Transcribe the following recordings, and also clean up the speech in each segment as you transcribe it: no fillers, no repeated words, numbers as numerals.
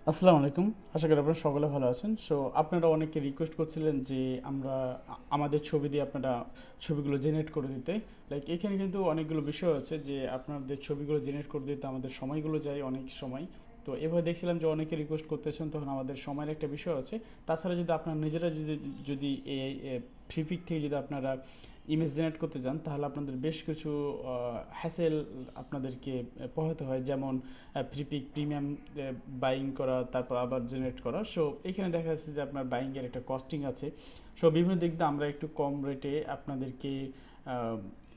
আসসালামু আলাইকুম। আশা করি আপনারা সকলে ভালো আছেন। সো আপনারা অনেকে রিকোয়েস্ট করছিলেন যে আমরা আমাদের ছবি দিয়ে আপনারা ছবিগুলো জেনারেট করে দিতে। লাইক এখানে কিন্তু অনেকগুলো বিষয় আছে যে আপনাদের ছবিগুলো জেনারেট করে দিতে আমাদের সময়গুলো যায় অনেক সময়। তো এভাবে দেখছিলাম যে অনেকে রিকোয়েস্ট করতেছেন, তখন আমাদের সময়ের একটা বিষয় আছে। তাছাড়া যদি আপনারা নিজেরা যদি যদি এই ফ্রিপিক থেকে যদি আপনারা ইমেজ জেনারেট করতে যান, তাহলে আপনাদের বেশ কিছু হ্যাসেল আপনাদেরকে পোহাতে হয়। যেমন ফ্রিপিক প্রিমিয়াম বাইং করা, তারপর আবার জেনারেট করা। সো এখানে দেখা যাচ্ছে যে আপনার বাইংয়ের একটা কস্টিং আছে। সো বিভিন্ন দিক দিয়ে আমরা একটু কম রেটে আপনাদেরকে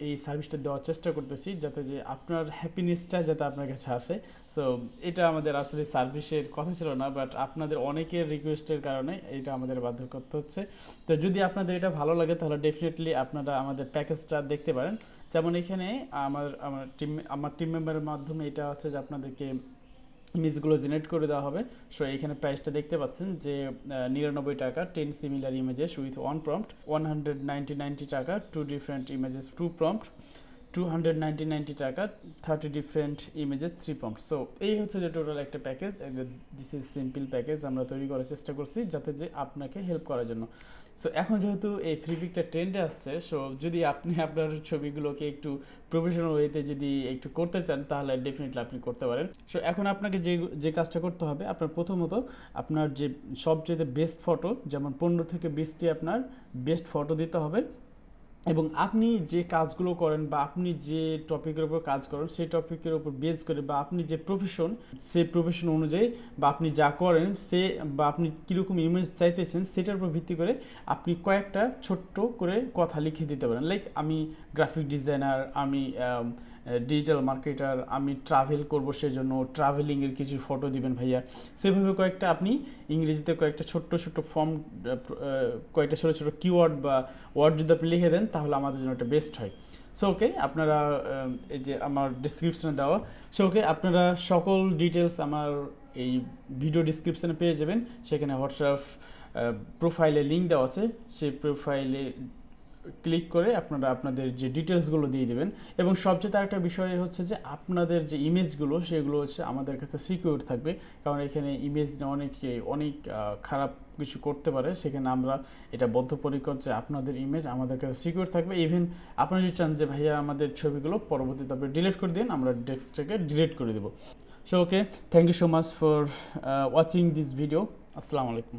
এই সার্ভিসটা দেওয়ার চেষ্টা করতেছি, যাতে যে আপনার হ্যাপিনেসটা যাতে আপনার কাছে আসে। সো এটা আমাদের আসলে সার্ভিসের কথা ছিল না, বাট আপনাদের অনেকের রিকোয়েস্টের কারণে এটা আমাদের বাধ্য করতে হচ্ছে। তো যদি আপনাদের এটা ভালো লাগে তাহলে ডেফিনেটলি আপনারা আমাদের প্যাকেজটা দেখতে পারেন। যেমন এখানে আমার টিম মেম্বারের মাধ্যমে এটা হচ্ছে যে আপনাদেরকে ইমেজগুলো জেনারেট করে দেওয়া হবে। সো এখানে প্রাইসটা দেখতে পাচ্ছেন যে 99 টাকা 10 similar images with one prompt, 190 টাকা 2 ডিফারেন্ট ইমেজেস 2 প্রম্পট, 290 টাকা 30 ডিফারেন্ট ইমেজেস 3 প্রম্পট। সো এই হচ্ছে যে টোটাল একটা package. This is simple package আমরা তৈরি করার চেষ্টা করছি যাতে যে আপনাকে হেল্প করার জন্য। সো এখন যেহেতু এই ফ্রিপিকটা ট্রেন্ডে আসছে, সো যদি আপনি আপনার ছবিগুলোকে একটু প্রফেশনাল ওয়েতে যদি একটু করতে চান, তাহলে ডেফিনেটলি আপনি করতে পারেন। সো এখন আপনাকে যে যে কাজটা করতে হবে, আপনার প্রথমত আপনার যে সবচেয়ে বেস্ট ফটো, যেমন 15 থেকে 20টি আপনার বেস্ট ফটো দিতে হবে। এবং আপনি যে কাজগুলো করেন বা আপনি যে টপিকের উপর কাজ করেন সেই টপিকের উপর বেস করে, বা আপনি যে প্রফেশন সেই প্রফেশন অনুযায়ী, বা আপনি যা করেন সে, বা আপনি কীরকম ইমেজ চাইতেছেন সেটার উপর ভিত্তি করে আপনি কয়েকটা ছোট্ট করে কথা লিখে দিতে পারেন। লাইক আমি গ্রাফিক ডিজাইনার, আমি ডিজিটাল মার্কেটার, আমি ট্রাভেল করবো, সেজন্য ট্রাভেলিংয়ের কিছু ফটো দিবেন ভাইয়া। সেভাবে কয়েকটা আপনি ইংরেজিতে কয়েকটা ছোট্ট ছোট্ট ফর্ম, কয়েকটা ছোটো ছোটো কিওয়ার্ড বা ওয়ার্ড যদি আপনি লিখে দেন, তাহলে আমাদের জন্য এটা বেস্ট হয়। সো ওকে, আপনারা এই যে আমার ডিসক্রিপশানে দেওয়া, সো ওকে আপনারা সকল ডিটেলস আমার এই ভিডিও ডিসক্রিপশানে পেয়ে যাবেন। সেখানে হোয়াটসঅ্যাপ প্রোফাইলে লিঙ্ক দেওয়া আছে, সেই প্রোফাইলে ক্লিক করে আপনারা আপনাদের যে ডিটেলসগুলো দিয়ে দেবেন। এবং সবচেয়ে তার একটা বিষয় হচ্ছে যে আপনাদের যে ইমেজগুলো সেগুলো হচ্ছে আমাদের কাছে সিকিউর থাকবে, কারণ এখানে ইমেজ অনেক খারাপ কিছু করতে পারে। সেখানে আমরা এটা বদ্ধপরিকর যে আপনাদের ইমেজ আমাদের কাছে সিকিউর থাকবে। ইভেন আপনারা যদি চান যে ভাইয়া আমাদের ছবিগুলো পরবর্তীতে আপনি ডিলিট করে দিন, আমরা ডেস্কটাকে ডিলিট করে দেবো। So okay, thank you so much for watching this video. আসসালামু আলাইকুম।